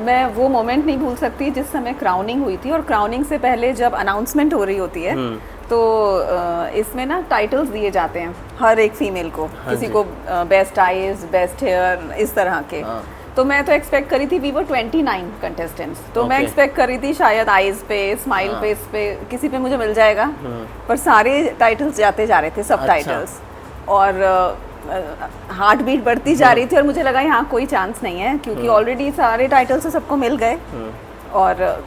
मैं वो मोमेंट नहीं भूल सकती जिस समय क्राउनिंग हुई थी, और क्राउनिंग से पहले जब अनाउंसमेंट हो रही होती है तो इसमें ना टाइटल्स दिए जाते हैं हर एक फीमेल को, किसी को बेस्ट आईज, बेस्ट हेयर, इस तरह के। तो मैं तो एक्सपेक्ट करी थी, वी वर 29 कंटेस्टेंट्स, तो मैं एक्सपेक्ट करी थी शायद आईज पे, स्माइल पे, इस पे किसी पे मुझे मिल जाएगा, पर सारे टाइटल्स जाते जा रहे थे, सब टाइटल्स, और हार्ट बीट बढ़ती जा रही थी, और मुझे लगा यहाँ कोई चांस नहीं है, क्योंकि ऑलरेडी सारे टाइटल्स तो सबको मिल गए, और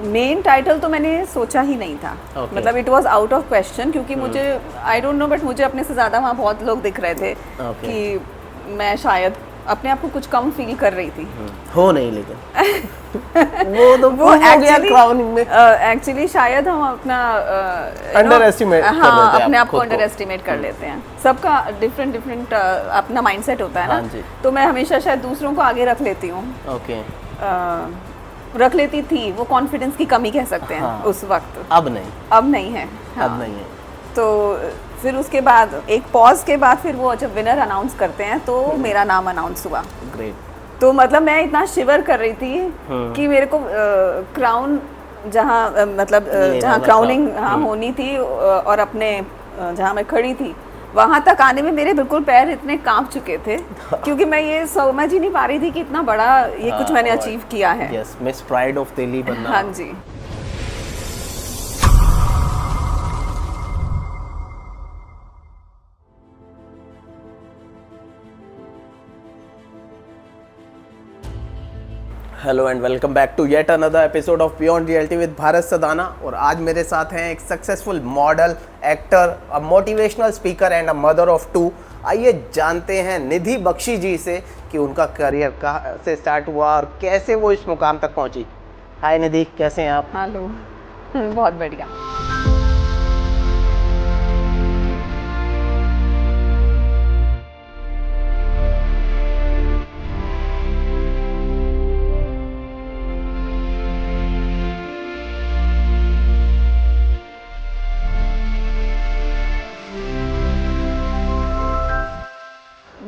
मेन टाइटल तो मैंने सोचा ही नहीं था, मतलब it was out of question, क्योंकि मुझे आई डोंट नो, बट मुझे अपने से ज़्यादा वहाँ बहुत लोग दिख रहे थे कि मैं शायद अपने आप को कुछ कम फील कर रही थी। हो नहीं, लेकिन वो एक्चुअली शायद हम अपना अंडर एस्टिमेट अपने आप को अंडर एस्टिमेट कर लेते हैं। सबका डिफरेंट अपना माइंडसेट होता है ना, तो मैं हमेशा शायद दूसरों को आगे रख लेती हूँ, रख लेती थी, वो कॉन्फिडेंस की कमी कह सकते हैं उस वक्त। अब नहीं है। अब नहीं है। तो फिर उसके बाद एक पॉज के बाद फिर वो जब विनर अनाउंस करते हैं तो मेरा नाम अनाउंस हुआ। ग्रेट। तो मतलब मैं इतना शिवर कर रही थी कि मेरे को क्राउन जहाँ मतलब जहाँ क्राउनिंग होनी थी, और अपने जहाँ मैं खड़ी थी वहाँ तक आने में मेरे बिल्कुल पैर इतने कांप चुके थे, क्योंकि मैं ये समझ ही नहीं पा रही थी कि इतना बड़ा ये कुछ मैंने अचीव किया है। Yes, miss pride of Delhi बनना। हाँ जी। Hello and welcome back to yet another episode of beyond reality with Bharat Sadana. और आज मेरे साथ हैं एक successful model, actor, a motivational speaker and a mother of 2। आइए जानते हैं निधि बख्शी जी से कि उनका करियर कहाँ से स्टार्ट हुआ और कैसे वो इस मुकाम तक पहुंची। हाय निधि, कैसे हैं आप? हेलो, बहुत बढ़िया।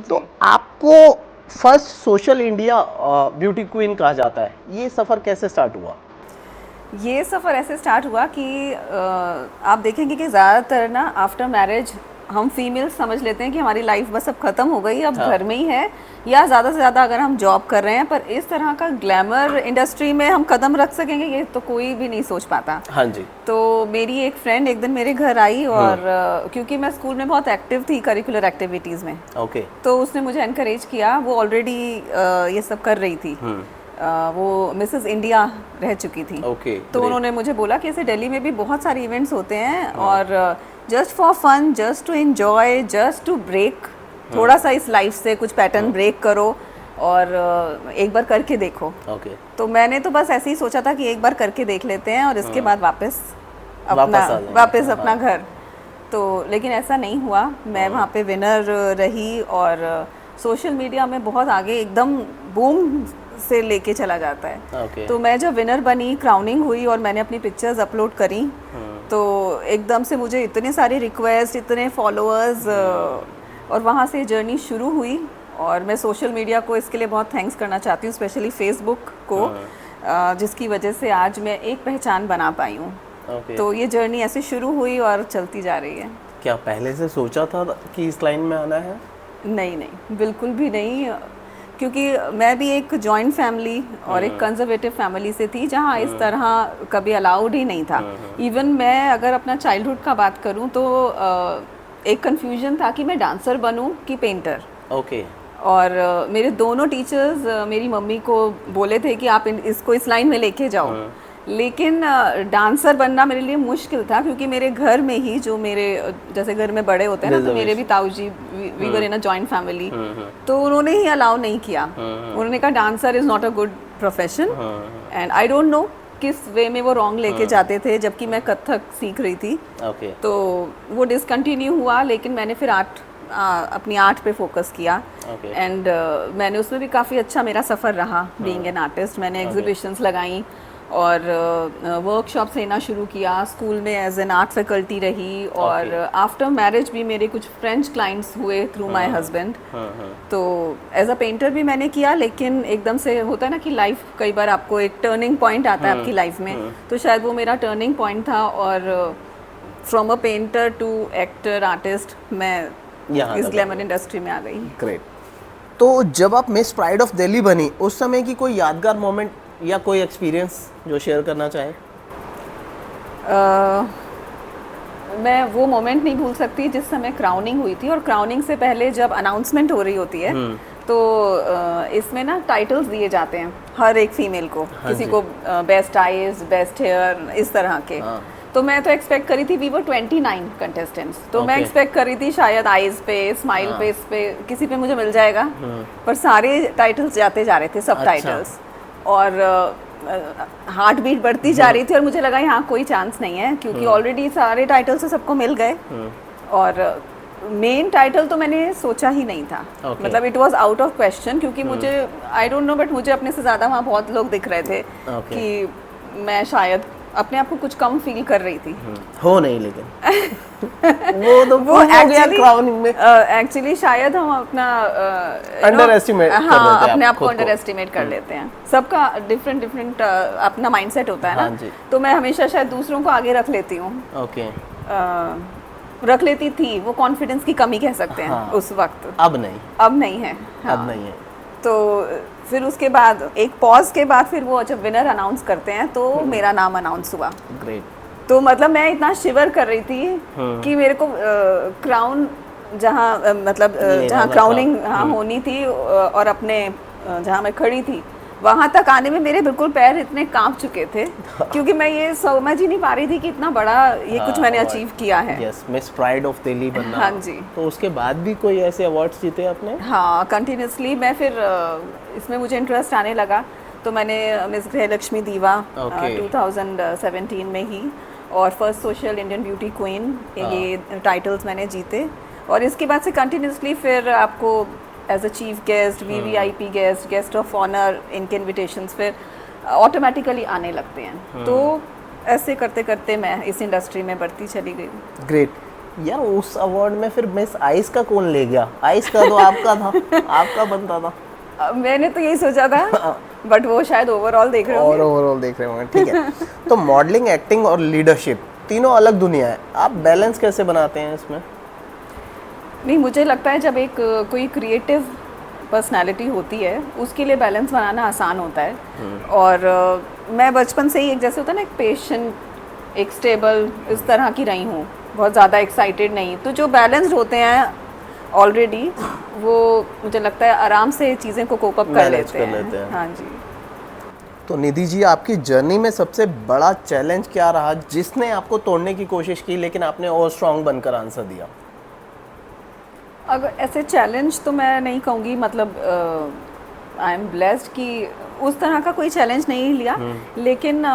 तो आपको first social India beauty queen कहा जाता है, ये सफ़र कैसे स्टार्ट हुआ? ये सफ़र ऐसे स्टार्ट हुआ कि आप देखेंगे कि ज़्यादातर ना आफ्टर मैरिज हम फीमेल समझ लेते हैं कि हमारी लाइफ बस अब ख़त्म हो गई, अब घर में ही है, या ज़्यादा से ज़्यादा अगर हम जॉब कर रहे हैं, पर इस तरह का ग्लैमर इंडस्ट्री में हम कदम रख सकेंगे ये तो कोई भी नहीं सोच पाता। हाँ जी। तो मेरी एक फ्रेंड एक दिन मेरे घर आई, और क्योंकि मैं स्कूल में बहुत एक्टिव थी करिकुलर एक्टिविटीज़ में, तो उसने मुझे एनकरेज किया। वो ऑलरेडी ये सब कर रही थी, वो मिसेस इंडिया रह चुकी थी। तो उन्होंने मुझे बोला कि ऐसे दिल्ली में भी बहुत सारे इवेंट्स होते हैं, और just for fun, just to enjoy, just to break, थोड़ा सा इस लाइफ से कुछ पैटर्न ब्रेक करो और एक बार करके देखो। तो मैंने तो बस ऐसे ही सोचा था कि एक बार करके देख लेते हैं और इसके बाद वापस अपना घर। तो लेकिन ऐसा नहीं हुआ। मैं वहाँ पे विनर रही, और सोशल मीडिया में बहुत आगे एकदम बूम से लेके चला जाता है। तो मैं जब विनर बनी, क्राउनिंग हुई और मैंने अपनी पिक्चर्स अपलोड करी, तो एकदम से मुझे इतने सारे रिक्वेस्ट, इतने फॉलोअर्स, और वहाँ से जर्नी शुरू हुई। और मैं सोशल मीडिया को इसके लिए बहुत थैंक्स करना चाहती हूँ, स्पेशली फेसबुक को, जिसकी वजह से आज मैं एक पहचान बना पाई हूँ। तो ये जर्नी ऐसे शुरू हुई और चलती जा रही है। क्या पहले से सोचा था कि इस लाइन में आना है? नहीं, बिल्कुल भी नहीं, क्योंकि मैं भी एक जॉइंट फैमिली और एक कंजर्वेटिव फैमिली से थी, जहाँ इस तरह कभी अलाउड ही नहीं था। इवन मैं अगर अपना चाइल्डहुड का बात करूँ तो एक कंफ्यूजन था कि मैं डांसर बनूं कि पेंटर। और मेरे दोनों टीचर्स मेरी मम्मी को बोले थे कि आप इसको इस लाइन में लेके जाओ, लेकिन डांसर बनना मेरे लिए मुश्किल था, क्योंकि मेरे घर में ही जो मेरे जैसे घर में बड़े होते हैं ना, तो मेरे भी ताऊ जी, we were in a joint family, तो उन्होंने ही अलाउ नहीं किया। उन्होंने कहा dancer is not a good profession, and I don't know किस वे में वो रॉन्ग लेके जाते थे, जबकि मैं कथक सीख रही थी। तो वो डिसकंटिन्यू हुआ, लेकिन मैंने फिर अपनी आर्ट पे फोकस किया, एंड मैंने उसमें भी काफ़ी अच्छा मेरा सफ़र रहा बीइंग एन आर्टिस्ट। मैंने एग्जीबिशंस लगाई, और वर्कशॉप्स लेना शुरू किया, स्कूल में एज एन आर्ट फैकल्टी रही, और आफ्टर मैरिज भी मेरे कुछ फ्रेंच क्लाइंट्स हुए थ्रू माय हस्बैंड। तो एज अ पेंटर भी मैंने किया, लेकिन एकदम से होता है ना कि लाइफ कई बार आपको एक टर्निंग पॉइंट आता है आपकी लाइफ में, तो शायद वो मेरा टर्निंग पॉइंट था, और from a painter to actor artist मैं इस ग्लैमर इंडस्ट्री में आ गई। ग्रेट। तो जब आप मिस प्राइड ऑफ दिल्ली बनी, उस समय की कोई यादगार मोमेंट या कोई एक्सपीरियंस जो शेयर करना चाहें? मैं वो मोमेंट नहीं भूल सकती जिस समय क्राउनिंग हुई थी, और क्राउनिंग से पहले जब अनाउंसमेंट हो रही होती है तो इसमें ना टाइटल्स दिए जाते हैं हर एक फीमेल को, किसी को बेस्ट आईज, बेस्ट हेयर, इस तरह के। तो मैं तो एक्सपेक्ट करी थी, वी वर 29 कंटेस्टेंट्स, तो मैं एक्सपेक्ट करी थी शायद आईज पे, स्माइल पे, इस पे किसी पे मुझे मिल जाएगा, पर सारे टाइटल्स जाते जा रहे थे, सब टाइटल्स, और हार्ट बीट बढ़ती जा रही थी, और मुझे लगा यहाँ कोई चांस नहीं है, क्योंकि ऑलरेडी सारे टाइटल से सबको मिल गए, और मेन टाइटल तो मैंने सोचा ही नहीं था। मतलब it was out of question, क्योंकि मुझे आई डोंट नो, बट मुझे अपने से ज़्यादा वहाँ बहुत लोग दिख रहे थे कि मैं शायद अपने आप को कुछ कम फील कर रही थी। हो नहीं, लेकिन वो एक्चुअली शायद हम अपना अंडर एस्टिमेट अपने आप को अंडर एस्टिमेट कर लेते हैं। सबका डिफरेंट अपना माइंडसेट होता है ना, तो मैं हमेशा शायद दूसरों को आगे रख लेती हूँ। रख लेती थी, वो कॉन्फिडेंस की कमी कह सकते हैं उस वक्त। अब नहीं है। अब नहीं है। तो फिर उसके बाद एक पॉज के बाद फिर वो जब विनर अनाउंस करते हैं तो मेरा नाम अनाउंस हुआ। ग्रेट। तो मतलब मैं इतना शिवर कर रही थी कि मेरे को क्राउन जहाँ मतलब जहाँ क्राउनिंग होनी थी, और अपने जहाँ मैं खड़ी थी वहाँ तक आने में मेरे बिल्कुल पैर इतने कांप चुके थे, क्योंकि मैं ये समझ ही नहीं पा रही थी कि इतना बड़ा ये कुछ मैंने अचीव किया है। Yes, miss pride of Delhi बनना। हाँ जी। तो उसके बाद भी कोई ऐसे अवार्ड्स जीते आपने? हाँ, कंटिन्यूसली मैं फिर इसमें मुझे इंटरेस्ट आने लगा, तो मैंने मिस गृहलक्ष्मी दीवा 2017 में ही, और first social Indian beauty queen, ये टाइटल्स मैंने जीते, और इसके बाद से कंटिन्यूसली फिर आपको as a chief guest, VVIP guest, guest of honour, इनके इनविटेशंस फिर ऑटोमेटिकली आने लगते हैं। तो ऐसे करते करते मैं इस इंडस्ट्री में बढ़ती चली गई। ग्रेट। यार उस अवार्ड में फिर मिस आइस का कौन ले गया? आइस का तो आपका था, आपका बनता था। मैंने तो यही सोचा था, बट वो शायद ओवरऑल देख रहे होंगे। ओवरऑल देख रहे होंगे, ठीक है। तो मॉडलिंग, एक्टिंग और लीडरशिप तीनों अलग दुनिया है, आप बैलेंस कैसे बनाते हैं इसमें? नहीं, मुझे लगता है जब एक कोई क्रिएटिव पर्सनालिटी होती है उसके लिए बैलेंस बनाना आसान होता है। और मैं बचपन से ही एक जैसे होता है ना, एक पेशेंट, एक स्टेबल, इस तरह की रही हूँ, बहुत ज़्यादा एक्साइटेड नहीं। तो जो बैलेंस्ड होते हैं ऑलरेडी, वो मुझे लगता है आराम से चीज़ें को कोप अप कर लेते हैं। हाँ जी। तो निधि जी, आपकी जर्नी में सबसे बड़ा चैलेंज क्या रहा जिसने आपको तोड़ने की कोशिश की, लेकिन आपने और स्ट्रॉन्ग बनकर आंसर दिया? अगर ऐसे चैलेंज तो मैं नहीं कहूँगी, मतलब आई एम ब्लेस्ड कि उस तरह का कोई चैलेंज नहीं लिया, लेकिन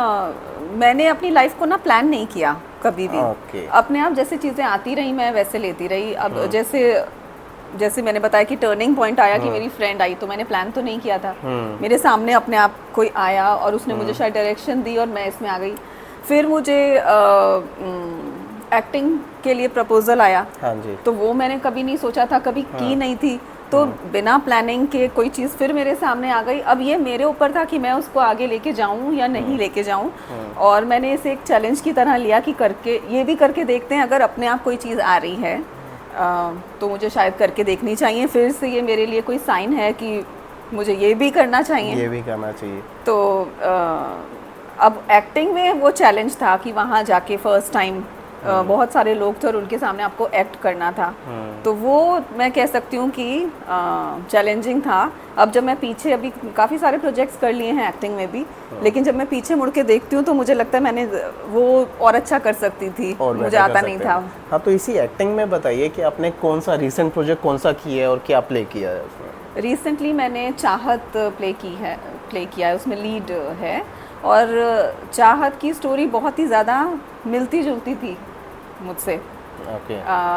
मैंने अपनी लाइफ को ना प्लान नहीं किया कभी भी। अपने आप जैसे चीज़ें आती रही मैं वैसे लेती रही। अब जैसे मैंने बताया कि टर्निंग पॉइंट आया कि मेरी फ्रेंड आई, तो मैंने प्लान तो नहीं किया था, मेरे सामने अपने आप कोई आया और उसने मुझे शायद डायरेक्शन दी और मैं इसमें आ गई। फिर मुझे एक्टिंग के लिए प्रपोजल आया। हाँ जी। तो वो मैंने कभी नहीं सोचा था, कभी की नहीं थी, तो बिना प्लानिंग के कोई चीज़ फिर मेरे सामने आ गई। अब ये मेरे ऊपर था कि मैं उसको आगे लेके जाऊं या नहीं लेके जाऊं, और मैंने इसे एक चैलेंज की तरह लिया कि ये भी करके देखते हैं, अगर अपने आप कोई चीज़ आ रही है तो मुझे शायद करके देखनी चाहिए। फिर से ये मेरे लिए कोई साइन है कि मुझे ये भी करना चाहिए। तो अब एक्टिंग में वो चैलेंज था कि वहाँ जाके फर्स्ट टाइम बहुत सारे लोग थे और उनके सामने आपको एक्ट करना था, तो वो मैं कह सकती हूँ कि चैलेंजिंग था। अब जब मैं पीछे, अभी काफ़ी सारे प्रोजेक्ट्स कर लिए हैं एक्टिंग में भी, लेकिन जब मैं पीछे मुड़ के देखती हूँ तो मुझे लगता है मैंने वो और अच्छा कर सकती थी, मुझे आता नहीं था। हाँ, तो इसी एक्टिंग में बताइए कि आपने कौन सा रिसेंट प्रोजेक्ट कौन सा किया है और क्या प्ले किया है उसमें? रिसेंटली मैंने चाहत प्ले किया है, उसमें लीड है, और चाहत की स्टोरी बहुत ही ज़्यादा मिलती जुलती थी मुझसे,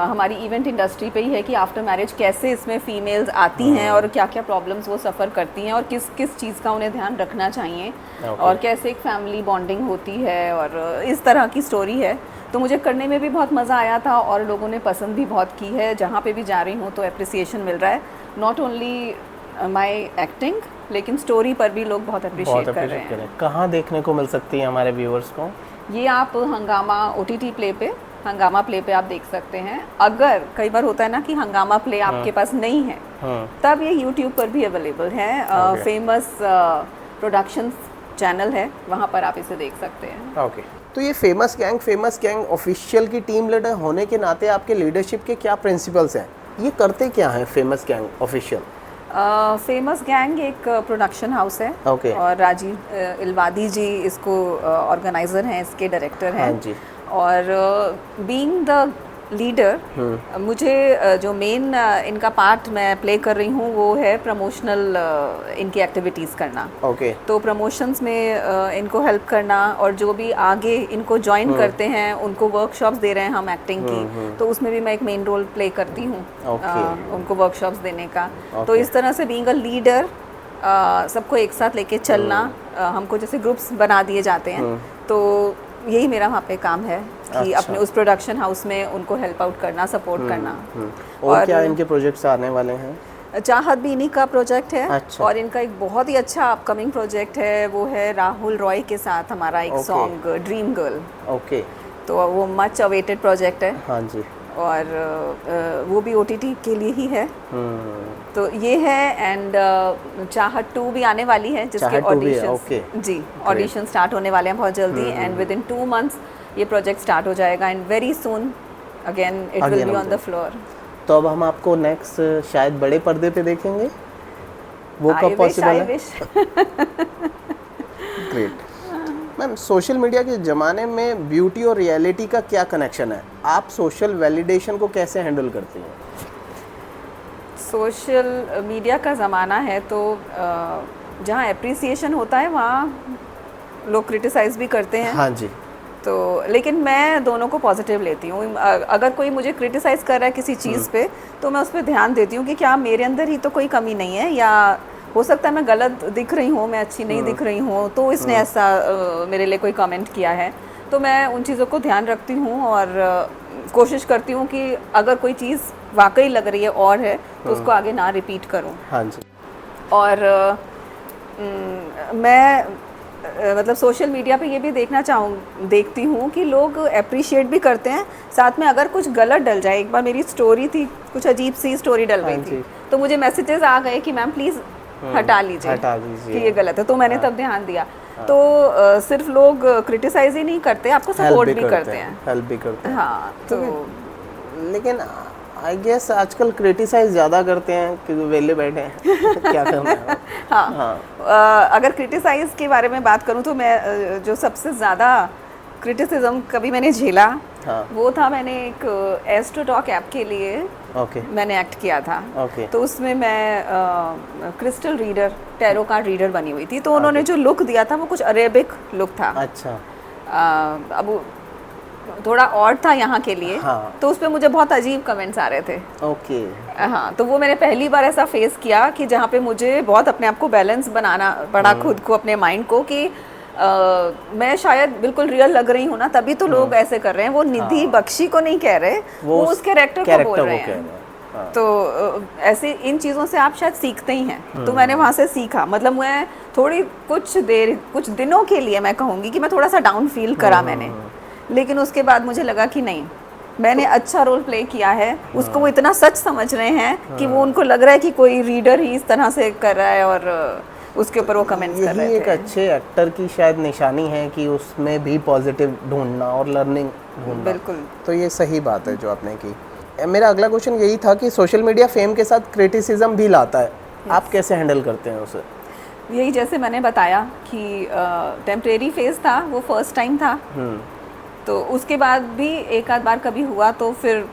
हमारी इवेंट इंडस्ट्री पे ही है कि आफ्टर मैरिज कैसे इसमें फीमेल्स आती हैं और क्या क्या प्रॉब्लम्स वो सफ़र करती हैं और किस किस चीज़ का उन्हें ध्यान रखना चाहिए और कैसे एक फैमिली बॉन्डिंग होती है और इस तरह की स्टोरी है। तो मुझे करने में भी बहुत मज़ा आया था और लोगों ने पसंद भी बहुत की है। जहाँ पे भी जा रही हूँ तो अप्रिसिएशन मिल रहा है, नॉट ओनली माई एक्टिंग लेकिन स्टोरी पर भी लोग बहुत अप्रिशिएट कर रहे हैं। कहाँ देखने को मिल सकती है हमारे व्यूअर्स को? ये आप हंगामा OTT प्ले पे, हंगामा प्ले पे आप देख सकते हैं। अगर कई बार होता है ना कि हंगामा प्ले आपके पास नहीं है तब ये YouTube पर भी अवेलेबल है। फेमस प्रोडक्शंस चैनल है, वहाँ पर आप इसे देख सकते हैं। ओके तो ये फेमस गैंग ऑफिशियल की टीम लीडर होने के नाते आपके लीडरशिप के क्या प्रिंसिपल्स हैं? ये करते क्या है famous gang official? Famous gang एक प्रोडक्शन हाउस है और राजीव इलवादी जी इसको ऑर्गेनाइजर हैं, इसके डायरेक्टर हैं। और बीइंग द लीडर मुझे जो मेन इनका पार्ट मैं प्ले कर रही हूँ वो है प्रमोशनल इनकी एक्टिविटीज़ करना। तो प्रमोशंस में इनको हेल्प करना और जो भी आगे इनको ज्वाइन करते हैं उनको वर्कशॉप्स दे रहे हैं हम एक्टिंग की, तो उसमें भी मैं एक मेन रोल प्ले करती हूँ उनको वर्कशॉप्स देने का। तो इस तरह से बीइंग अ लीडर सबको एक साथ लेके चलना, हमको जैसे ग्रुप्स बना दिए जाते हैं तो यही मेरा वहाँ पे काम है कि अपने उस प्रोडक्शन हाउस में उनको हेल्प आउट करना, सपोर्ट करना। और क्या इनके प्रोजेक्ट्स आने वाले हैं? चाहत भी इन्हीं का प्रोजेक्ट है। और इनका एक बहुत ही अच्छा अपकमिंग प्रोजेक्ट है, वो है राहुल रॉय के साथ हमारा एक सॉन्ग ड्रीम गर्ल। तो वो मच अवेटेड प्रोजेक्ट है। हाँ जी। और वो भी OTT के लिए ही है। तो ये है एंड चाहत 2 भी आने वाली है जिसके ऑडिशन स्टार्ट होने वाले हैं बहुत जल्दी एंड विद इन 2 months ये प्रोजेक्ट स्टार्ट हो जाएगा and very soon again it will be on the floor. तो अब हम आपको नेक्स्ट शायद बड़े पर्दे पे देखेंगे, वो कब पॉसिबल है? ग्रेट मैम, सोशल मीडिया के ज़माने में ब्यूटी और रियलिटी का क्या कनेक्शन है? आप सोशल वैलिडेशन को कैसे हैंडल करती हैं? सोशल मीडिया का ज़माना है तो जहाँ एप्रिसिएशन होता है वहाँ लोग क्रिटिसाइज़ भी करते हैं। हाँ जी। तो लेकिन मैं दोनों को पॉजिटिव लेती हूँ। अगर कोई मुझे क्रिटिसाइज़ कर रहा है किसी चीज़ पे तो मैं उस पर ध्यान देती हूँ कि क्या मेरे अंदर ही तो कोई कमी नहीं है, या हो सकता है मैं गलत दिख रही हूँ, मैं अच्छी नहीं दिख रही हूँ, तो इसने ऐसा मेरे लिए कोई कमेंट किया है। तो मैं उन चीज़ों को ध्यान रखती हूँ और कोशिश करती हूँ कि अगर कोई चीज़ वाकई लग रही है और है तो उसको आगे ना रिपीट करूँ। हाँ जी। और मैं मतलब सोशल मीडिया पे ये भी देखती हूँ कि लोग अप्रिशिएट भी करते हैं, साथ में अगर कुछ गलत डल जाए। एक बार मेरी स्टोरी थी, कुछ अजीब सी स्टोरी डल गई थी तो मुझे मैसेजेस आ गए कि मैम प्लीज़ हटा लीजिए कि ये गलत है। तो मैंने तब ध्यान दिया। तो सिर्फ लोग क्रिटिसाइज ही नहीं करते, आपको सपोर्ट भी करते हैं, हेल्प भी करते हैं। हाँ तो लेकिन आई गेस आजकल क्रिटिसाइज ज़्यादा करते हैं क्योंकि वेले बैठे हैं क्या करना है। हाँ। अगर क्रिटिसाइज के बारे में बात करूँ तो मैं जो सबसे ज़्यादा क्रिटिसिज्म कभी मैंने झेला वो था, मैंने एक एस्ट्रोटॉक ऐप के लिए मैंने एक्ट किया था। तो उसमें मैं crystal reader, tarot card reader बनी हुई थी। तो उन्होंने जो लुक दिया था वो कुछ अरेबिक लुक था। अच्छा। अब थोड़ा और था यहाँ के लिए। हाँ। तो उस पर मुझे बहुत अजीब कमेंट्स आ रहे थे। हाँ, तो वो मैंने पहली बार ऐसा फेस किया कि जहाँ पे मुझे बहुत अपने आप को बैलेंस बनाना पड़ा, खुद को, अपने माइंड को, कि मैं शायद बिल्कुल रियल लग रही हूँ ना, तभी तो लोग ऐसे कर रहे हैं। वो निधि बख्शी को नहीं कह रहे, वो उस कैरेक्टर को बोल रहे हैं। तो ऐसे इन चीज़ों से आप शायद सीखते ही हैं। तो मैंने वहाँ से सीखा। मतलब मैं थोड़ी कुछ दिनों के लिए मैं कहूँगी कि मैं थोड़ा सा डाउन फील करा मैंने, लेकिन उसके बाद मुझे लगा कि नहीं, मैंने अच्छा रोल प्ले किया है। उसको वो इतना सच समझ रहे हैं कि वो उनको लग रहा है कि कोई रीडर ही इस तरह से कर रहा है और उसके ऊपर वो कमेंट्स कर रहे थे। एक अच्छे एक्टर की शायद निशानी है कि उसमें भी पॉजिटिव ढूंढना और लर्निंग ढूंढना। बिल्कुल। तो ये सही बात है जो आपने की। मेरा अगला क्वेश्चन यही था कि सोशल मीडिया फेम के साथ क्रिटिसिज्म भी लाता है, आप कैसे हैंडल करते हैं उसे? यही जैसे मैंने बताया कि टेम्परेरी फेज था, वो फर्स्ट टाइम था। तो उसके बाद भी एक आध बार कभी हुआ तो फिर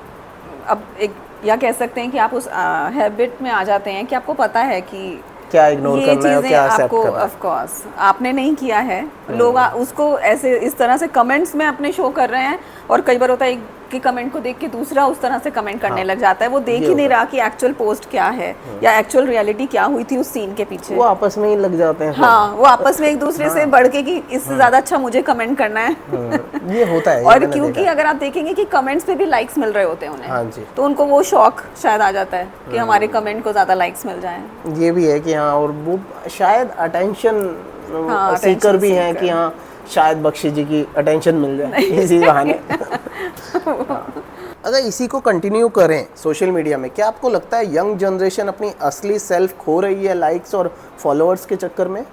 अब एक या कह सकते हैं कि आप उस हैबिट में आ जाते हैं कि आपको पता है कि क्या इग्नोर करना है और क्या एक्सेप्ट करना है। ऑफ कोर्स आपने नहीं किया है, लोग उसको ऐसे इस तरह से कमेंट्स में अपने शो कर रहे हैं। और कई बार होता है के कमेंट को देख के दूसरा उस तरह से कमेंट करने लग जाता है, वो देख ही नहीं रहा कि एक्चुअल पोस्ट क्या है या एक्चुअल रियलिटी क्या हुई थी उस सीन के पीछे। वो आपस में ही लग जाते हैं। हाँ, वो आपस में एक दूसरे से बढ़ के कि इससे ज्यादा अच्छा मुझे कमेंट करना है। ये होता है। और क्योंकि अगर आप देखेंगे कि कमेंट्स पे भी लाइक्स मिल रहे होते हैं उन्हें, हाँ जी, तो उनको वो शौक शायद आ जाता है कि हमारे कमेंट को ज्यादा लाइक्स मिल जाएं। ये भी है कि हाँ, और वो शायद अटेंशन सीकर भी हैं कि हाँ शायद बख्शी जी की अटेंशन मिल जाए इसी बहाने। अगर इसी को कंटिन्यू करें सोशल मीडिया में, क्या आपको लगता है यंग जनरेशन अपनी असली सेल्फ खो रही है लाइक्स और फॉलोअर्स के चक्कर में?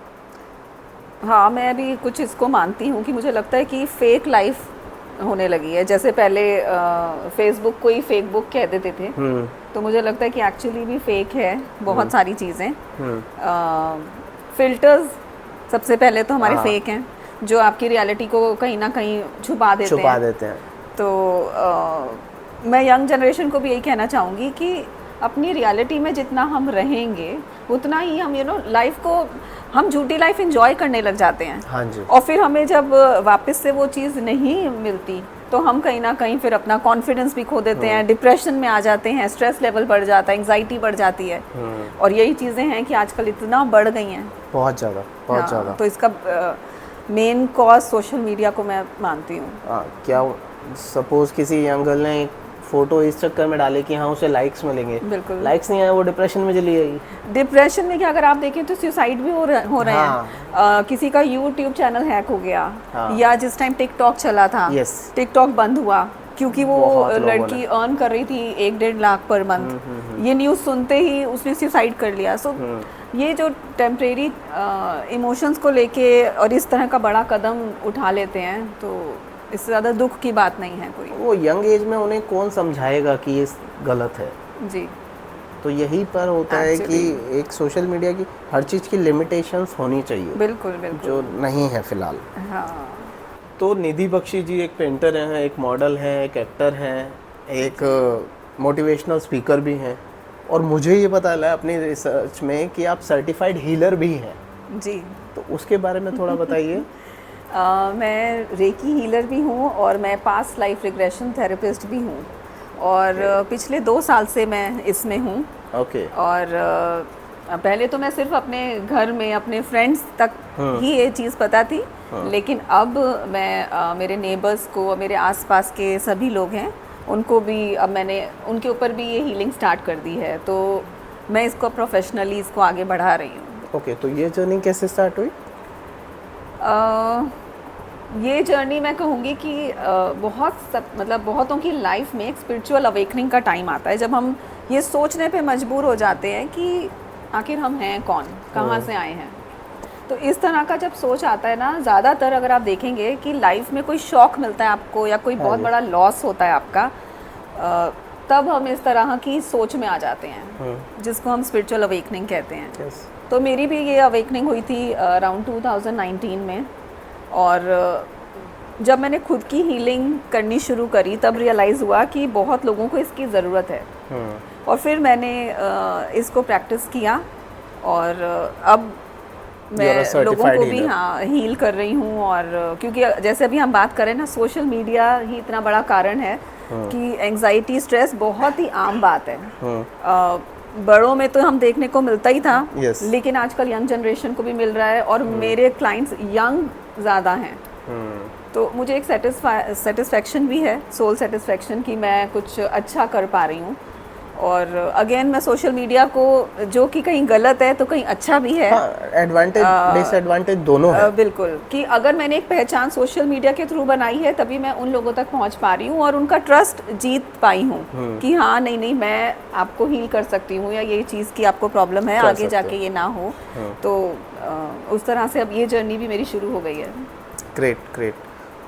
हाँ, मैं भी कुछ इसको मानती हूँ कि मुझे लगता है कि फेक लाइफ होने लगी है। जैसे पहले फेसबुक को ही फेक बुक कह देते थे, तो मुझे लगता है कि एक्चुअली भी फेक है बहुत सारी चीज़ें। फिल्टर्स सबसे पहले तो हमारे फेक हैं, जो आपकी रियलिटी को कहीं ना कहीं छुपा देते हैं। तो मैं यंग जनरेशन को भी यही कहना चाहूँगी कि अपनी रियलिटी में जितना हम रहेंगे उतना ही हम लाइफ को, हम झूठी लाइफ एंजॉय करने लग जाते हैं। हाँ जी। और फिर हमें जब वापस से वो चीज़ नहीं मिलती तो हम कहीं ना कहीं फिर अपना कॉन्फिडेंस भी खो देते हैं, डिप्रेशन में आ जाते हैं, स्ट्रेस लेवल बढ़ जाता है, एंग्जाइटी बढ़ जाती है। और यही चीज़ें हैं कि आजकल इतना बढ़ गई हैं, बहुत ज़्यादा। तो इसका मेन कॉज सोशल मीडिया को मैं मानती हूँ। क्या सपोज किसी यंग गर्ल ने एक फोटो इस चक्कर में डाले कि हाँ उसे लाइक्स मिलेंगे, बिल्कुल लाइक्स नहीं आए, वो डिप्रेशन में चली जाएगी। डिप्रेशन में क्या, अगर आप देखें तो सुसाइड भी हो रहे हैं। किसी का यूट्यूब चैनल हैक हो गया, या जिस टाइम टिकटॉक चला था, टिकटॉक बंद हुआ क्योंकि वो लड़की अर्न कर रही थी 1-1.5 लाख पर मंथ। ये न्यूज़ सुनते ही उसने सुसाइड कर लिया। सो ये जो टेम्परेरी इमोशंस को लेके और इस तरह का बड़ा कदम उठा लेते हैं, तो इससे ज़्यादा दुख की बात नहीं है कोई। वो यंग एज में उन्हें कौन समझाएगा कि ये गलत है? जी, तो यही पर होता है कि एक सोशल मीडिया की हर चीज़ की लिमिटेशंस होनी चाहिए। बिल्कुल, जो नहीं है फिलहाल। हाँ। तो निधि बख्शी जी एक पेंटर हैं, एक मॉडल हैं, एक एक्टर हैं, एक मोटिवेशनल स्पीकर भी हैं, और मुझे ये पता चला अपनी रिसर्च में कि आप सर्टिफाइड हीलर भी हैं। जी, तो उसके बारे में थोड़ा बताइए। मैं रेकी हीलर भी हूँ और मैं पास्ट लाइफ रिग्रेशन थेरेपिस्ट भी हूँ, और पिछले 2 साल से मैं इसमें हूँ। और पहले तो मैं सिर्फ अपने घर में अपने फ्रेंड्स तक ही ये चीज़ पता थी, लेकिन अब मैं मेरे नेबर्स को, मेरे आसपास के सभी लोग हैं उनको भी, अब मैंने उनके ऊपर भी ये हीलिंग स्टार्ट कर दी है। तो मैं इसको प्रोफेशनली इसको आगे बढ़ा रही हूँ। तो ये जर्नी कैसे स्टार्ट हुई? ये जर्नी मैं कहूँगी कि मतलब बहुतों की लाइफ में एक स्पिरिचुअल अवेकनिंग का टाइम आता है, जब हम ये सोचने पे मजबूर हो जाते हैं कि आखिर हम हैं कौन, कहाँ से आए हैं। तो इस तरह का जब सोच आता है ना, ज़्यादातर अगर आप देखेंगे कि लाइफ में कोई शॉक मिलता है आपको या कोई बहुत बड़ा लॉस होता है आपका, तब हम इस तरह की सोच में आ जाते हैं, जिसको हम स्पिरिचुअल अवेकनिंग कहते हैं। तो मेरी भी ये अवेकनिंग हुई थी अराउंड 2019 में, और जब मैंने खुद की हीलिंग करनी शुरू करी तब रियलाइज़ हुआ कि बहुत लोगों को इसकी ज़रूरत है। और फिर मैंने इसको प्रैक्टिस किया, और अब मैं लोगों को भी हील कर रही हूँ। और क्योंकि जैसे अभी हम बात करें ना, सोशल मीडिया ही इतना बड़ा कारण है कि एंग्जाइटी, स्ट्रेस बहुत ही आम बात है। बड़ों में तो हम देखने को मिलता ही था, लेकिन आजकल यंग जनरेशन को भी मिल रहा है, और मेरे क्लाइंट्स यंग ज़्यादा हैं। तो मुझे एक सेटिस्फैक्शन भी है, सोल सेटिस्फैक्शन, कि मैं कुछ अच्छा कर पा रही हूँ। और अगेन मैं सोशल मीडिया को, जो कि कहीं गलत है तो कहीं अच्छा भी है, एडवांटेज डिसएडवांटेज दोनों है। बिल्कुल, कि अगर मैंने एक पहचान सोशल मीडिया के थ्रू बनाई है तभी मैं उन लोगों तक पहुंच पा रही हूँ और उनका ट्रस्ट जीत पाई हूँ कि हाँ नहीं मैं आपको हील कर सकती हूँ, या ये चीज़ की आपको प्रॉब्लम है, आगे जाके ये ना हो। तो उस तरह से अब ये जर्नी भी मेरी शुरू हो गई है। ग्रेट।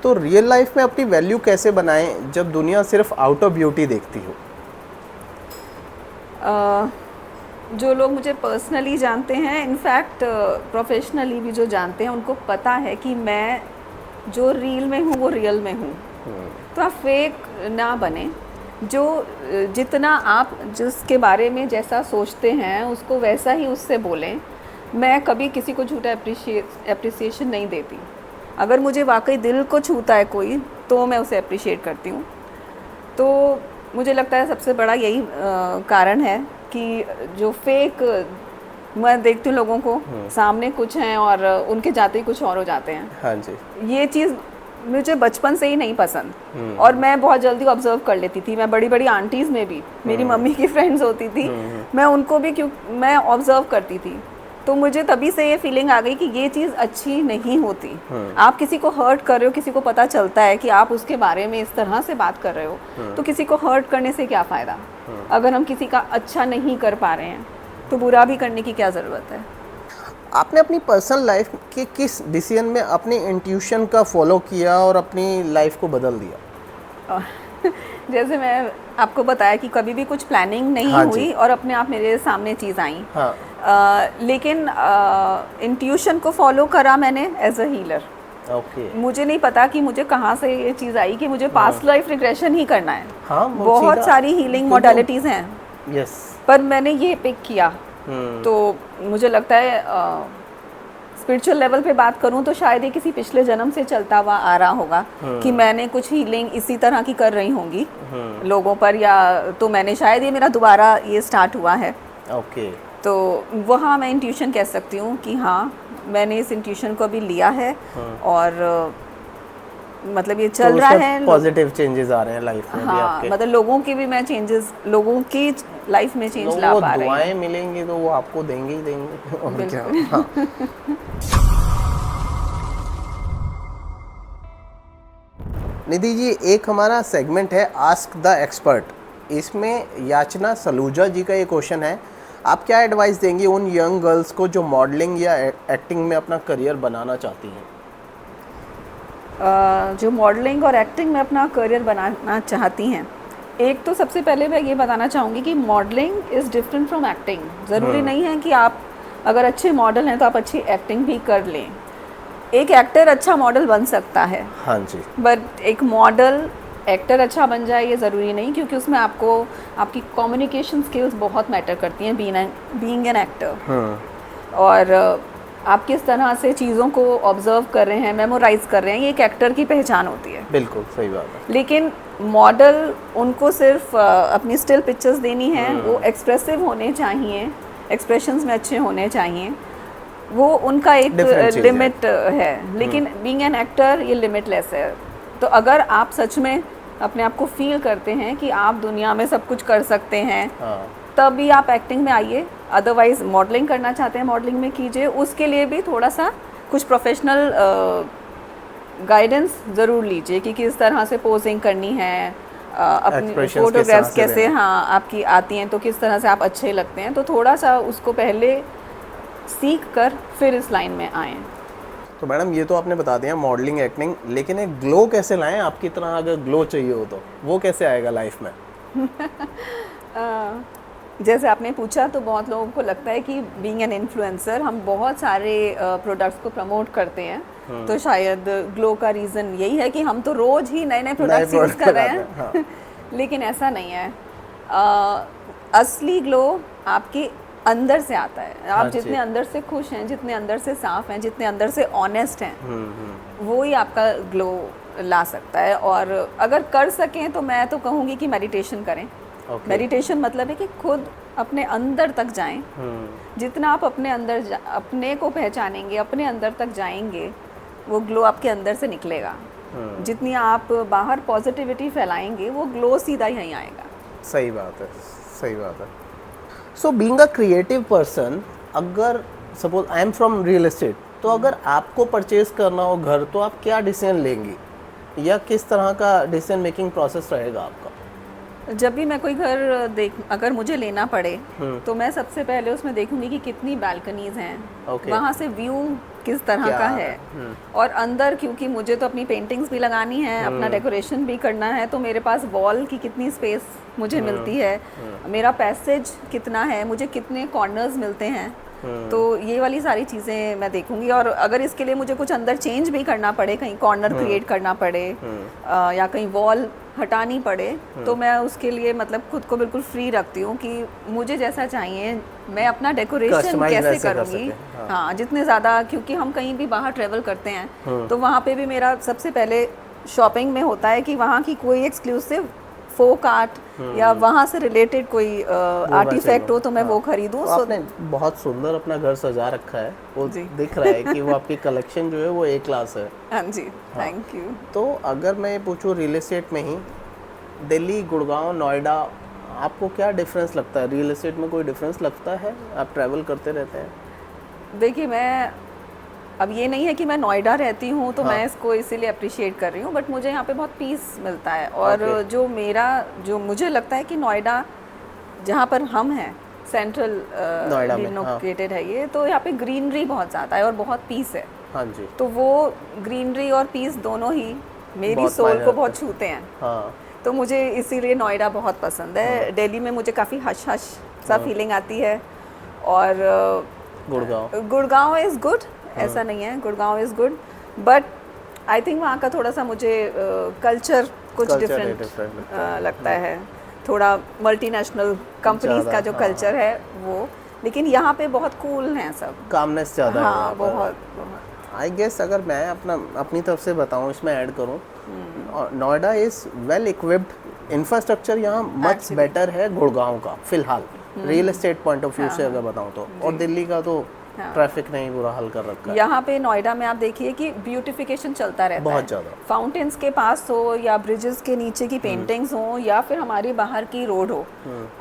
तो रियल लाइफ में अपनी वैल्यू कैसे बनाएं जब दुनिया सिर्फ आउट ऑफ ब्यूटी देखती हो? जो लोग मुझे पर्सनली जानते हैं, इनफैक्ट प्रोफेशनली भी जो जानते हैं, उनको पता है कि मैं जो रील में हूँ वो रियल में हूँ। तो आप फेक ना बने, जो जितना आप जिसके बारे में जैसा सोचते हैं उसको वैसा ही उससे बोलें। मैं कभी किसी को झूठा एप्रिसिएशन नहीं देती। अगर मुझे वाकई दिल को छूता है कोई, तो मैं उसे अप्रिशिएट करती हूँ। तो मुझे लगता है सबसे बड़ा यही कारण है कि जो फेक मैं देखती हूँ लोगों को, सामने कुछ हैं और उनके जाते ही कुछ और हो जाते हैं। हाँ जी। ये चीज़ मुझे बचपन से ही नहीं पसंद, और मैं बहुत जल्दी ऑब्जर्व कर लेती थी। मैं बड़ी बड़ी आंटीज़ में भी, मेरी मम्मी की फ्रेंड्स होती थी, मैं उनको भी मैं ऑब्जर्व करती थी, तो मुझे तभी से ये फीलिंग आ गई कि ये चीज़ अच्छी नहीं होती। आप किसी को हर्ट कर रहे हो, किसी को पता चलता है कि आप उसके बारे में इस तरह से बात कर रहे हो, तो किसी को हर्ट करने से क्या फ़ायदा। अगर हम किसी का अच्छा नहीं कर पा रहे हैं तो बुरा भी करने की क्या ज़रूरत है। आपने अपनी पर्सनल लाइफ के किस डिसीजन में अपनी इंट्यूशन का फॉलो किया और अपनी लाइफ को बदल दिया? जैसे मैं आपको बताया कि कभी भी कुछ प्लानिंग नहीं हुई और अपने आप मेरे सामने चीज़ आई। लेकिन इंट्यूशन को फॉलो करा मैंने एज अ हीलर। मुझे नहीं पता कि मुझे कहाँ से ये चीज़ आई कि मुझे पास्ट लाइफ रिग्रेशन ही करना है। बहुत सारी हीलिंग मॉडलिटीज़ हैं, पर मैंने ये पिक किया। तो मुझे लगता है स्पिरिचुअल लेवल पे बात करूं तो शायद ये किसी पिछले जन्म से चलता हुआ आ रहा होगा कि मैंने कुछ हीलिंग इसी तरह की कर रही होंगी लोगों पर, या तो मैंने शायद ये मेरा दोबारा ये स्टार्ट हुआ है। तो वहाँ मैं इंट्यूशन कह सकती हूँ कि हाँ, मैंने इस इंट्यूशन को अभी लिया है और मतलब ये चल रहा है। पॉजिटिव चेंजेस आ रहे हैं लाइफ में। हाँ, आपके मतलब लोगों की भी मैं चेंजेस, लोगों की लाइफ में चेंज ला पा रही हूँ। दुआएं मिलेंगी तो वो आपको देंगे ही देंगे, और क्या। हाँ। निधि जी, एक हमारा सेगमेंट है आस्क द एक्सपर्ट। इसमें याचना सलूजा जी का ये क्वेश्चन है, आप क्या एडवाइस देंगी उन यंग गर्ल्स को जो मॉडलिंग या एक्टिंग में अपना करियर बनाना चाहती हैं? जो मॉडलिंग और एक्टिंग में अपना करियर बनाना चाहती हैं, एक तो सबसे पहले मैं ये बताना चाहूँगी कि modelling is different from acting. ज़रूरी नहीं है कि आप अगर अच्छे मॉडल हैं तो आप अच्छी एक्टिंग भी कर लें। एक एक्टर अच्छा मॉडल बन सकता है, हाँ जी, बट एक मॉडल एक्टर अच्छा बन जाए ये ज़रूरी नहीं, क्योंकि उसमें आपको आपकी कम्युनिकेशन स्किल्स बहुत मैटर करती हैं बीइंग एन एक्टर। और आप किस तरह से चीज़ों को ऑब्जर्व कर रहे हैं, मेमोराइज कर रहे हैं, ये एक एक्टर की पहचान होती है। बिल्कुल सही बात है। लेकिन मॉडल, उनको सिर्फ अपनी स्टिल पिक्चर्स देनी है, वो एक्सप्रेसिव होने चाहिए, एक्सप्रेशंस में अच्छे होने चाहिए, वो उनका एक लिमिट है। लेकिन बीइंग एन एक्टर ये लिमिटलेस है। तो अगर आप सच में अपने आप को फील करते हैं कि आप दुनिया में सब कुछ कर सकते हैं, तभी आप एक्टिंग में आइए। अदरवाइज मॉडलिंग करना चाहते हैं, मॉडलिंग में कीजिए। उसके लिए भी थोड़ा सा कुछ प्रोफेशनल गाइडेंस ज़रूर लीजिए कि किस तरह से पोजिंग करनी है, अपनी फोटोग्राफ्स कैसे आपकी आती हैं, तो किस तरह से आप अच्छे लगते हैं। तो थोड़ा सा उसको पहले सीख कर फिर इस लाइन में आएँ। तो मैडम, ये तो आपने बता दिया मॉडलिंग, एक्टिंग, लेकिन एक ग्लो कैसे लाएं? आपकी तरह अगर ग्लो चाहिए हो तो वो कैसे आएगा लाइफ में? जैसे आपने पूछा, तो बहुत लोगों को लगता है कि बीइंग एन इन्फ्लुएंसर हम बहुत सारे प्रोडक्ट्स को प्रमोट करते हैं, तो शायद ग्लो का रीज़न यही है कि हम तो रोज़ ही नए नए प्रोडक्ट्स यूज़ कर रहे हैं। हाँ। लेकिन ऐसा नहीं है। असली ग्लो आपके अंदर से आता है। आप जितने अंदर से खुश हैं, जितने अंदर से साफ हैं, जितने अंदर से ऑनेस्ट हैं, वो ही आपका ग्लो ला सकता है। और अगर कर सकें तो मैं तो कहूँगी कि मेडिटेशन करें। मेडिटेशन मतलब है कि खुद अपने अंदर तक जाएं। जितना आप अपने अंदर अपने को पहचानेंगे, अपने अंदर तक जाएंगे, वो ग्लो आपके अंदर से निकलेगा। जितनी आप बाहर पॉजिटिविटी फैलाएंगे, वो ग्लो सीधा यहीं आएगा। सही बात है, सही बात है। So being a creative person, अगर suppose I am from real estate, तो अगर आपको परचेज करना हो घर, तो आप क्या डिसीजन लेंगी या किस तरह का डिसीजन मेकिंग प्रोसेस रहेगा आपका? जब भी मैं कोई घर अगर मुझे लेना पड़े, तो मैं सबसे पहले उसमें देखूंगी कि कितनी बालकनीज हैं, वहाँ से व्यू किस तरह का है, और अंदर, क्योंकि मुझे तो अपनी पेंटिंग्स भी लगानी है, अपना डेकोरेशन भी करना है, तो मेरे पास वॉल की कितनी स्पेस मुझे मिलती है, मेरा पैसेज कितना है, मुझे कितने कॉर्नर्स मिलते हैं। तो ये वाली सारी चीज़ें मैं देखूंगी। और अगर इसके लिए मुझे कुछ अंदर चेंज भी करना पड़े, कहीं कॉर्नर क्रिएट करना पड़े या कहीं वॉल हटानी पड़े, तो मैं उसके लिए मतलब खुद को बिल्कुल फ्री रखती हूँ कि मुझे जैसा चाहिए मैं अपना डेकोरेशन कैसे करूँगी। हाँ, जितने ज़्यादा, क्योंकि हम कहीं भी बाहर ट्रेवल करते हैं तो वहाँ पे भी मेरा सबसे पहले शॉपिंग में होता है कि वहाँ की कोई एक्सक्लूसिव फोक आर्ट या वहाँ से रिलेटेड कोई आर्टिफैक्ट हो तो मैं वो खरीदूँ। तो आपने बहुत सुंदर अपना घर सजा रखा है, वो दिख रहा है कि वो आपकी कलेक्शन जो है वो ए क्लास है। हाँ जी, थैंक यू। तो अगर मैं पूछूँ रियल एस्टेट में ही, दिल्ली, गुड़गांव, नोएडा, आपको क्या डिफरेंस लगता है? रियल एस्टेट में कोई डिफरेंस लगता है? आप ट्रैवल करते रहते हैं। देखिए, मैं अब ये नहीं है कि मैं नोएडा रहती हूँ तो मैं इसको इसीलिए अप्रिशिएट कर रही हूँ, बट मुझे यहाँ पे बहुत पीस मिलता है। और जो मुझे लगता है कि नोएडा जहाँ पर हम हैं, सेंट्रल लोकेटेड है ये, तो यहाँ पे ग्रीनरी बहुत ज़्यादा है और बहुत पीस है। हाँ जी। तो वो ग्रीनरी और पीस दोनों ही मेरी सोल को बहुत छूते हैं। हाँ। तो मुझे इसीलिए नोएडा बहुत पसंद है। दिल्ली में मुझे काफ़ी हश हश सा फीलिंग आती है। और गुड़गांव इज़ गुड, ऐसा नहीं है, Gurgaon is good, but I think वहाँ का थोड़ा सा मुझे कल्चर कुछ डिफरेंट लगता है। थोड़ा मल्टीनेशनल कंपनीज का जो कल्चर है वो, लेकिन यहाँ पे बहुत कूल हैं सब, कामनेस ज़्यादा है। हाँ, बहुत। आई गेस अगर मैं अपनी तरफ से बताऊँ, इसमें ऐड करूँ, Noida is well equipped, infrastructure यहाँ मच बेटर है गुड़गांव का फिलहाल, real estate point of view से अगर बताऊँ तो। और दिल्ली का तो ट्रैफिक नहीं बुरा हाल कर रखा है। यहाँ पे नोएडा में आप देखिए कि ब्यूटिफिकेशन चलता रहता है बहुत ज़्यादा। फाउंटेन्स के पास हो या ब्रिजेस के नीचे की पेंटिंग्स हो या फिर हमारी बाहर की रोड हो,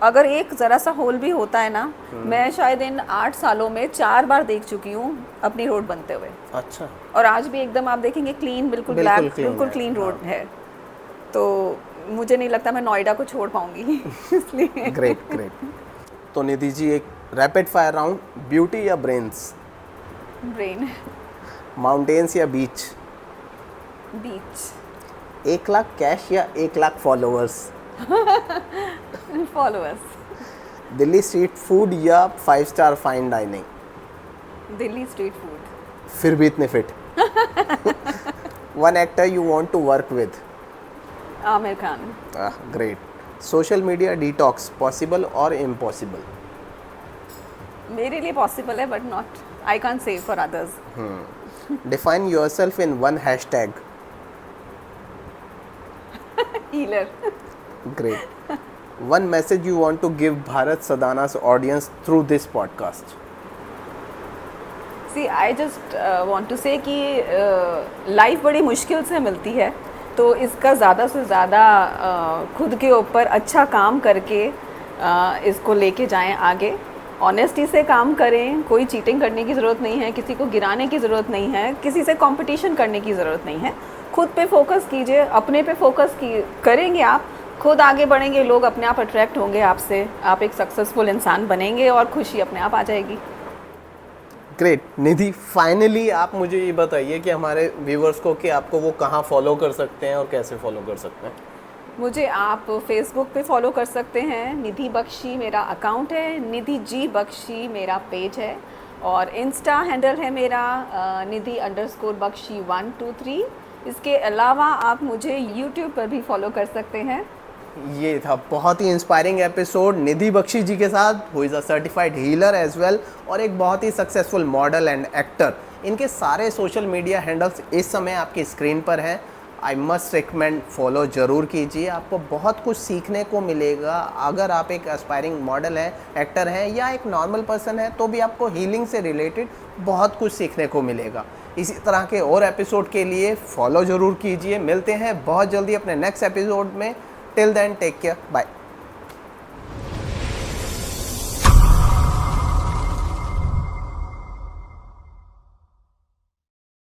अगर एक ज़रा सा होल भी होता है ना, मैं शायद इन 8 सालों में 4 बार देख चुकी हूँ अपनी रोड बनते हुए। अच्छा। और आज भी एकदम आप देखेंगे क्लीन, बिल्कुल ब्लैक, बिल्कुल क्लीन रोड है। तो मुझे नहीं लगता मैं नोएडा को छोड़ पाऊंगी इसलिए। Great great. तो निधि जी, एक रैपिड फायर राउंड, ब्यूटी या ब्रेन्स? ब्रेन। माउंटेन्स या बीच? बीच। 1 लाख कैश या 1 lakh followers? Followers. Delhi street food या 5 star fine dining? Delhi street food. फिर भी इतने fit. One actor you want to work with? Aamir Khan. Great. Social media detox possible और impossible? मेरे लिए पॉसिबल है, but not, I can't say for others. Define yourself in 1 hashtag? Healer. Great. One message you want to give Bharat Sadana's audience through this podcast? See, I just want to say कि life बड़ी मुश्किल से मिलती है, तो इसका ज़्यादा से ज़्यादा खुद के ऊपर अच्छा काम करके इसको लेके जाएं आगे। ऑनेस्टी से काम करें, कोई चीटिंग करने की ज़रूरत नहीं है, किसी को गिराने की ज़रूरत नहीं है, किसी से कंपटीशन करने की ज़रूरत नहीं है। खुद पे फोकस कीजिए, अपने पे फोकस करेंगे आप, खुद आगे बढ़ेंगे, लोग अपने आप अट्रैक्ट होंगे आपसे, आप एक सक्सेसफुल इंसान बनेंगे और खुशी अपने आप आ जाएगी। ग्रेट। निधि, फाइनली आप मुझे ये बताइए कि हमारे व्यूवर्स को कि आपको वो कहाँ फॉलो कर सकते हैं और कैसे फॉलो कर सकते हैं? मुझे आप फेसबुक पे फॉलो कर सकते हैं, निधि बख्शी मेरा अकाउंट है, निधि जी बख्शी मेरा पेज है, और इंस्टा हैंडल है मेरा निधि_बख्शी 123। इसके अलावा आप मुझे यूट्यूब पर भी फॉलो कर सकते हैं। ये था बहुत ही इंस्पायरिंग एपिसोड निधि बख्शी जी के साथ, who is a certified healer as well, और एक बहुत ही सक्सेसफुल मॉडल एंड एक्टर। इनके सारे सोशल मीडिया हैंडल्स इस समय आपकी स्क्रीन पर हैं। आई मस्ट रिकमेंड, फॉलो ज़रूर कीजिए, आपको बहुत कुछ सीखने को मिलेगा। अगर आप एक एस्पायरिंग मॉडल हैं, एक्टर हैं, या एक नॉर्मल पर्सन है, तो भी आपको हीलिंग से रिलेटेड बहुत कुछ सीखने को मिलेगा। इसी तरह के और एपिसोड के लिए फॉलो ज़रूर कीजिए। मिलते हैं बहुत जल्दी अपने नेक्स्ट एपिसोड में। Till then, take care, bye.